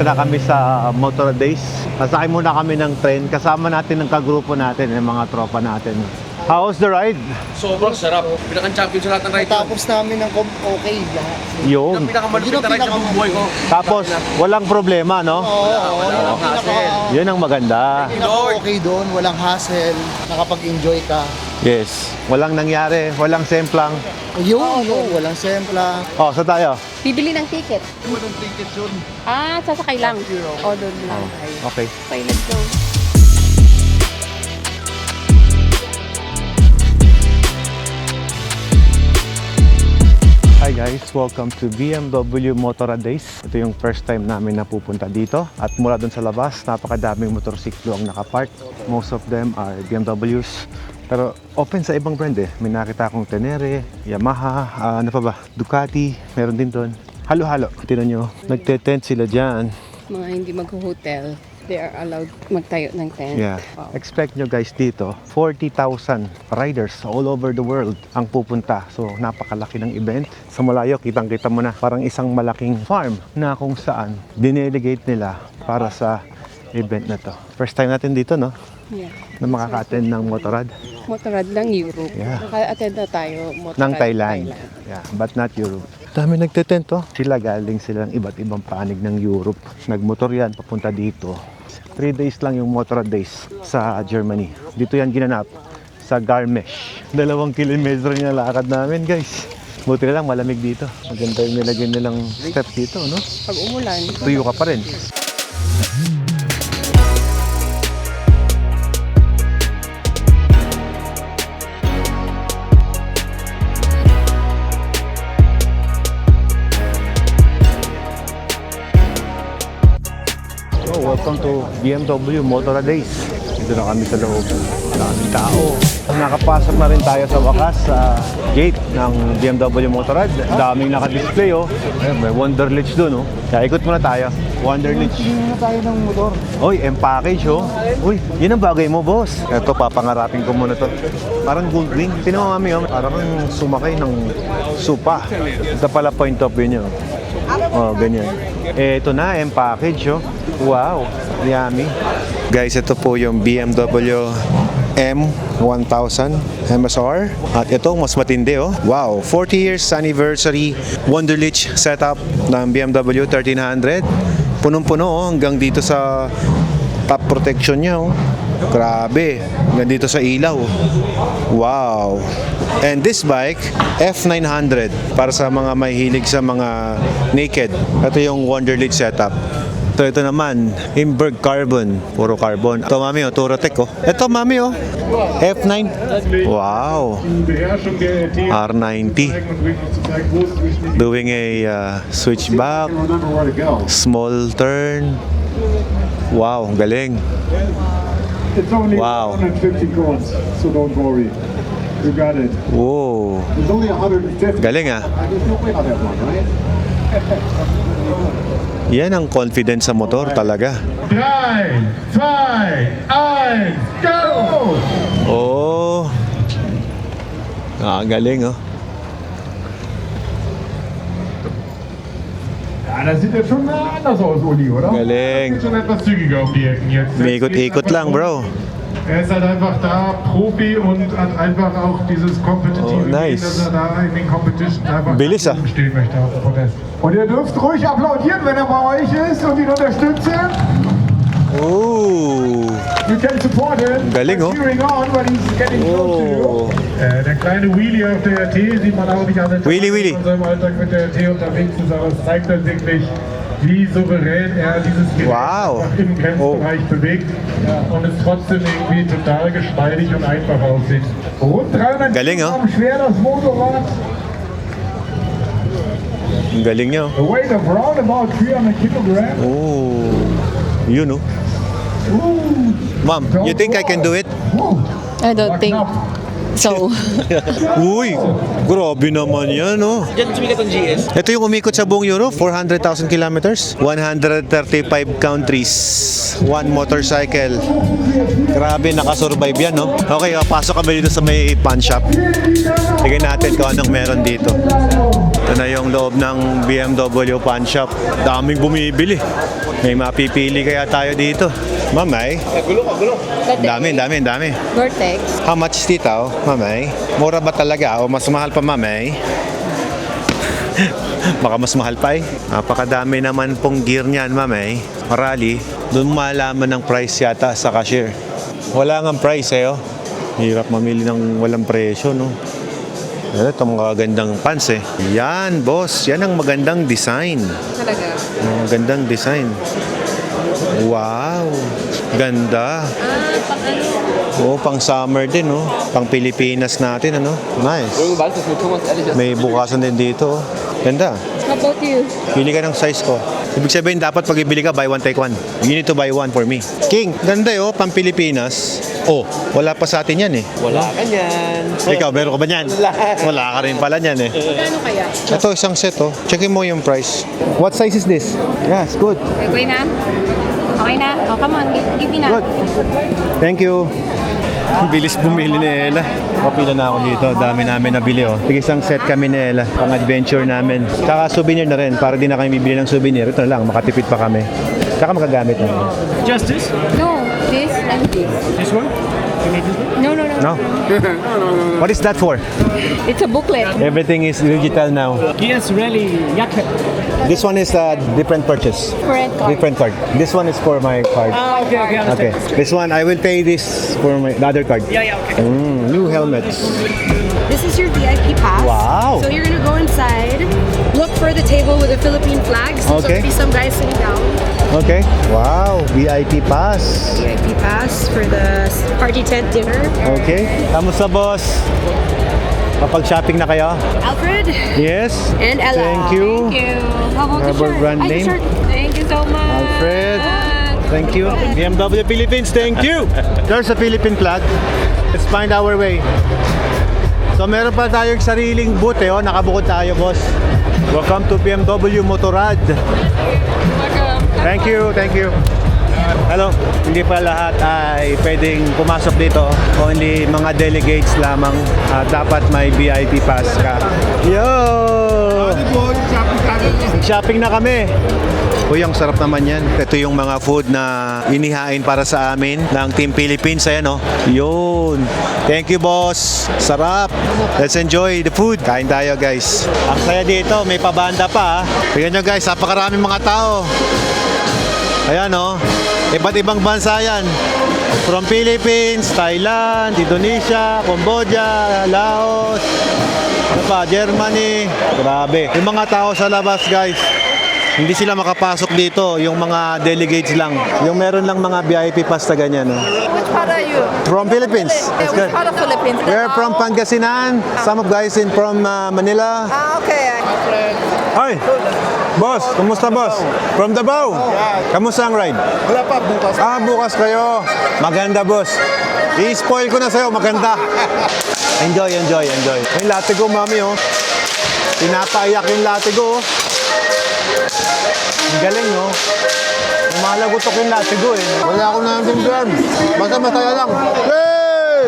na kami sa Motor Days. Sasakay muna kami ng train. Kasama natin ng kagrupo natin, yung mga tropa natin. How's the ride? Sobrang sarap. Pinaka-champion sa lahat ng ride. Tapos namin ng okay lahat. Yung. Yung pinakamalupit na ride sa buong buhay ko. Tapos, walang problema, no? Walang hassle. Yun ang maganda. Okay doon, walang hassle, nakapag-enjoy ka. Yes. Walang nangyari, walang semplang. Yun, walang sempla. Oh, saan tayo? Bibili ng ticket. Walang ticket yun. Sasakay lang. O, doon lang tayo. Okay. Okay, let's go. Hi guys, welcome to BMW Motorrad Days. Ito yung first time namin napupunta dito. At mula dun sa labas, napakadaming motorsiklo ang nakapark. Most of them are BMWs. Pero open sa ibang brand eh. May nakita akong Tenere, Yamaha, ano pa ba? Ducati, meron din doon. Halo-halo. Tignan nyo, nagte-tent sila dyan. Mga hindi mag-hotel, they are allowed magtayo ng tent. Yeah. Wow. Expect nyo guys dito, 40,000 riders all over the world ang pupunta. So napakalaki ng event. Sa malayo, kitang-kita mo na parang isang malaking farm na kung saan dinelegate nila para sa event na to. First time natin dito, no? Yeah. Na makaka-attend ng Motorrad. Motorrad ng Europe. Yeah. Naka-attend na tayo. Motorrad Ng Thailand. Yeah, but not Europe. Dami nagte-tent, oh. Sila galing sila ng iba't ibang panig ng Europe. Nagmotor yan, papunta dito. 3 days lang yung Motorrad Days sa Germany. Dito yan ginanap sa Garmisch. 2 kilometro yung lakad namin, guys. Buti na lang malamig dito. Maganda yung nilagyan nilang steps dito, no? Pag umulan. Tuyo ka pa rin. Welcome to BMW Motorrad Days. Dito na kami sa loob. Daming tao. Nakapasok na rin tayo sa wakas sa gate ng BMW Motorrad. Daming naka-display, oh. May Wonderlich doon, oh. Kaya ikot muna tayo. Wonderlich. Tingin na tayo ng motor. Oy, M-package, oh. Uy, yun ang bagay mo, boss. Ito, papangarapin ko muna to. Parang gold ring. Tinan mo, mami, oh. Parang sumakay ng supa. Ito pala point of view niya, oh. Oh, ganyan. Ito na, M-package, oh. Wow, yummy. Guys, ito po yung BMW M1000 MSR. At ito, mas matindi, oh. Wow, 40 years anniversary Wonderlich setup ng BMW 1300. Punong-puno, oh, hanggang dito sa top protection niya, oh. Grabe, hanggang dito sa ilaw. Wow. And this bike, F900, para sa mga mahilig sa mga naked. Ito yung Wonderlich setup. Ito naman, Imberg Carbon. Puro carbon. Ito, mami, oh, Touratech, oh. Ito, mami, oh. F9. Wow. R90. Doing a switchback. Small turn. Wow, galing. Wow. 150 crowns, so don't worry. You got it. Wow. It's only 150. Galing, ah. There's no way on that one, right? Yan ang confidence sa motor talaga. 3, 2, 1, go! Oh. Galing, oh. Ja, das sieht jetzt schon anders aus, Uli, oder? Galing. Das geht schon etwas zügiger um die Ecken jetzt. May ikot-ikot lang, bro. Er ist halt einfach da Profi und hat einfach auch dieses kompetitive Oh, nice. Gehen, dass er da in den Competitions einfach Bilis, ah. stehen möchte auf dem Podest. Und ihr dürft ruhig applaudieren, wenn er bei euch ist und ihn unterstützen. Oh. You can support him. Galing, oh. Cheering on when he's getting close to you. Oh. Der kleine Wheelie auf der RT sieht man auch nicht an der Wheelie. in seinem Alltag mit der RT unterwegs ist, aber es zeigt halt wirklich, wie souverän er dieses Gerät Wow. einfach im Grenzbereich bewegt und es trotzdem irgendwie total geschmeidig und einfach aussieht. Rund 300 Galing, oh. Kilogramm schwer das Motorrad, Ang galing niya, a weight of round about 300 Kilogramm. oh. Yun, oh. Ma'am, you think I can do it? I don't think so. Uy, grabe naman yan, oh. Diyan sumikat ang GS. Ito yung umikot sa buong Europe, 400,000 kilometers, 135 countries, one motorcycle. Grabe, nakasurvive yan, no? Okay, pasok kami dito sa may pawn shop. Tignan natin kung anong meron dito. Ito na yung loob ng BMW pawn shop. Daming bumibili. May mapipili kaya tayo dito. Mamay. Dami. Vortex. How much titaw, mamay? Mura ba talaga o mas mahal pa, mamay? Baka mas mahal pa eh. Napakadami naman pong gear niyan, mamay. Marali, doon malaman ng price yata sa cashier. Wala nga price eh, oh. Hirap mamili ng walang presyo, no? Ito mga gandang pants eh. Yan, boss. Yan ang magandang design. Talaga. Magandang design. Wow. Ganda. Pang ano? Oo, pang summer din, no? Pang Pilipinas natin, ano? Nice. May bukasan din dito. Ganda. How about you? Pili ka ng size ko. Ibig sabihin, dapat pag ibili ka, buy one, take one. You need to buy one for me. King, ganda oh, pang Pilipinas. Oh, wala pa sa atin yan eh. Wala ka niyan. Ikaw, meron ka ba yan? Wala ka rin pala yan eh. Magkano kaya? Ito, isang set oh. Checkin mo yung price. What size is this? Yes, good. Okay na? Okay na? Oh, come on. Give me na. Good. Thank you. Ang bilis bumili ni Ella. Kapila na ako dito. Dami namin nabili oh. Tig isang set kami ni Ella. Pang adventure namin. Tsaka souvenir na rin. Para di na kami bibili ng souvenir. Ito na lang. Makatipid pa kami. Tsaka magagamit na. Just this? No, this and this. This one? No. No? What is that for? It's a booklet. Everything is digital now. Yes, really. Yakke. This one is a different purchase. Different card. Different card. This one is for my card. Okay. Okay. This one, I will pay this for my the other card. Yeah, okay. New helmets. This is your VIP pass. Wow. So you're gonna go inside, look for the table with the Philippine flags. So Okay. there'll be some guys sitting down. Okay. Wow. VIP pass. VIP pass for the party tent dinner. Okay. Kamusta, boss? Kapag shopping na kayo? Alfred Yes. and Ella. Thank you. Thank you. How about the Rubber shirt? brand Ay, the name. shirt. Thank you so much. Alfred. Thank you. BMW Philippines, thank you. There's a Philippine flag. Let's find our way. So meron pa tayong sariling booth eh, oh. Nakabukod tayo, boss. Welcome to BMW Motorrad. Thank you. Hello. Hindi pa lahat ay pwedeng pumasok dito. Only mga delegates lamang. Dapat may VIP pass ka. Yo! Shopping na kami. Uy, ang sarap naman yan. Ito yung mga food na inihain para sa amin ng Team Philippines. Ayan, oh. Yun. Thank you, boss. Sarap. Let's enjoy the food. Kain tayo, guys. Ang saya dito. May pabanda pa, ha. Tignan nyo, guys. Napakaraming mga tao. Ayan, oh. Iba't ibang bansa yan. From Philippines, Thailand, Indonesia, Cambodia, Laos, ano pa, Germany. Grabe. Yung mga tao sa labas, guys, hindi sila makapasok dito. Yung mga delegates lang. Yung meron lang mga VIP pass na ganyan. No? Which part are you? From Philippines. That's Which good. part of Philippines? We're from Pangasinan. Some of guys from Manila. Okay. Hi! Boss, kumusta boss? From Davao? Kamusta ang ride? Wala pa, bukas. Bukas kayo. Maganda, boss. I-spoil ko na sa'yo. Maganda. Enjoy. Yung latigo, mami, oh. Pinapaiyak yung latigo, oh. Ang galing, oh. Umalagutok yung latigo, eh. Wala akong naintindihan. Basta masaya lang. Hey!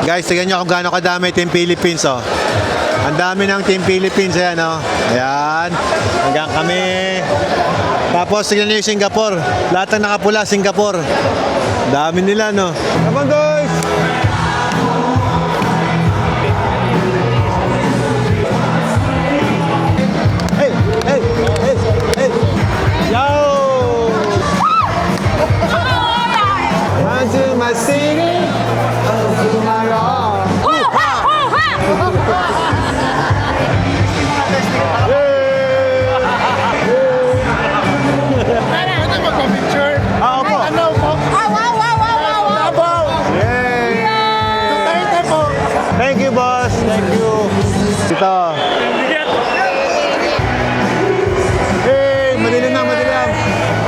Guys, tignan nyo kung gaano kadami Team Philippines, oh. Ang dami ng Team Philippines, ayan, oh. Ayan. Hanggang kami. Tapos, tignan nyo yung Singapore. Lahat ng nakapula, Singapore. Dami nila, no? Come on, guys! Hey! Yo! Onto my city, onto my all. Thank you, boss. Thank you. Dito. Hey, madilim na.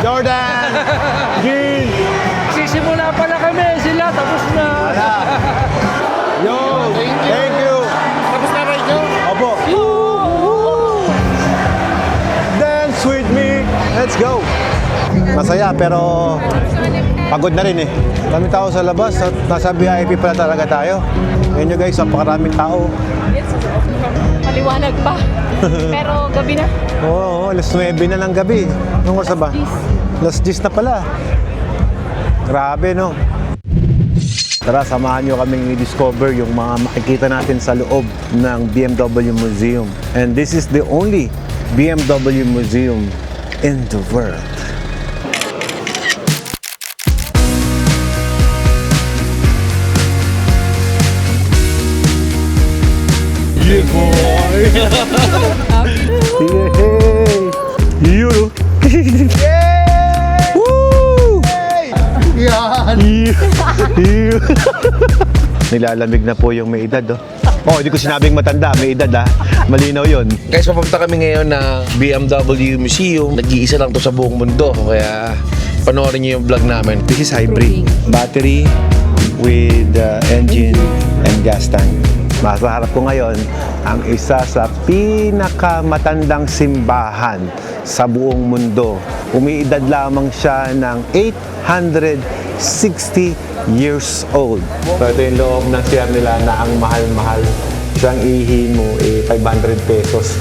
Jordan. Gin. Sisimula pa lang kami. Sila tapos na. Yo. Thank you. Tapos na ride nyo? Opo. Dance with me. Let's go. Masaya pero Pagod na rin eh. Daming tao sa labas at nasa VIP pala talaga tayo. Ayun nyo guys, napakaraming tao. Maliwanag pa. Pero gabi na. Oo, alas 9 na ng gabi. Anong oras na ba? Alas 10 na pala. Grabe, no? Tara, samahan nyo kaming i-discover yung mga makikita natin sa loob ng BMW Museum. And this is the only BMW Museum in the world. Yeah, boy! Yay! You! Woo! Yan! You! Nilalamig na po yung may edad, oh. Oh, hindi ko sinabing matanda, may edad, ha. Malinaw yun. Guys, papunta kami ngayon na BMW Museum. Nag-iisa lang to sa buong mundo. Kaya panoorin niyo yung vlog namin. This is hybrid. Battery with engine and gas tank. Nasa harap ko ngayon ang isa sa pinakamatandang simbahan sa buong mundo. Umiidad lamang siya ng 860 years old. So ito yung loob ng CR nila na ang mahal-mahal. Isang ihi mo 500 pesos.